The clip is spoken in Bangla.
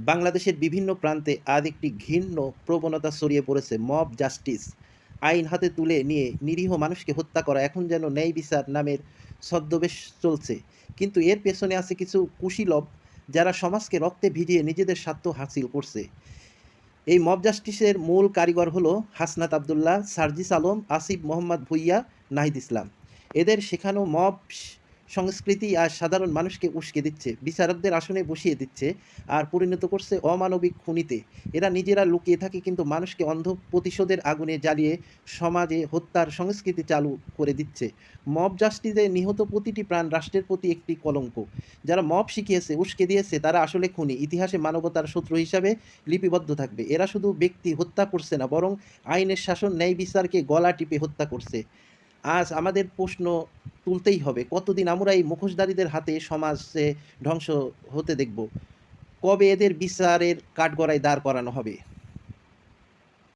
বাংলাদেশের বিভিন্ন প্রান্তে আজ একটি ঘৃণ্য প্রবণতা ছড়িয়ে পড়েছে মব জাস্টিস। আইন হাতে তুলে নিয়ে নিরীহ মানুষকে হত্যা করা এখন যেন ন্যায় বিচার নামের ছদ্মবেশ চলছে। কিন্তু এর পেছনে আছে কিছু কুশীলব যারা সমাজকে রক্তে ভিজিয়ে নিজেদের স্বার্থ হাসিল করছে। এই মব জাস্টিসের মূল কারিগর হলো হাসনাত আবদুল্লাহ, সার্জিস আলম, আসিফ মোহাম্মদ ভুইয়া, নাহিদ ইসলাম। এদের শেখানো মব সংস্কৃতি আর সাধারণ মানুষকে উস্কে দিচ্ছে, বিচারকদের আসনে বসিয়ে দিচ্ছে, আর পরিণত করছে অমানবিক খুনিতে। এরা নিজেরা লুকিয়ে থাকে কিন্তু মানুষকে অন্ধ প্রতিশোধের আগুনে জ্বালিয়ে সমাজে হত্যার সংস্কৃতি চালু করে দিচ্ছে। মব জাস্টিসে নিহত প্রতিটি প্রাণ রাষ্ট্রের প্রতি একটি কলঙ্ক। যারা মব শিখিয়েছে, উস্কে দিয়েছে, তারা আসলে খুনি, ইতিহাসে মানবতার শত্রু হিসাবে লিপিবদ্ধ থাকবে। এরা শুধু ব্যক্তি হত্যা করছে না, বরং আইনের শাসন, ন্যায় বিচারকে গলা টিপে হত্যা করছে। আজ আমাদের প্রশ্ন তুলতেই হবে, কতদিন আমরা এই মুখোশধারীদের হাতে সমাজে ধ্বংস হতে দেখব? কবে এদের বিচারের কাঠগড়ায় দাঁড় করানো হবে?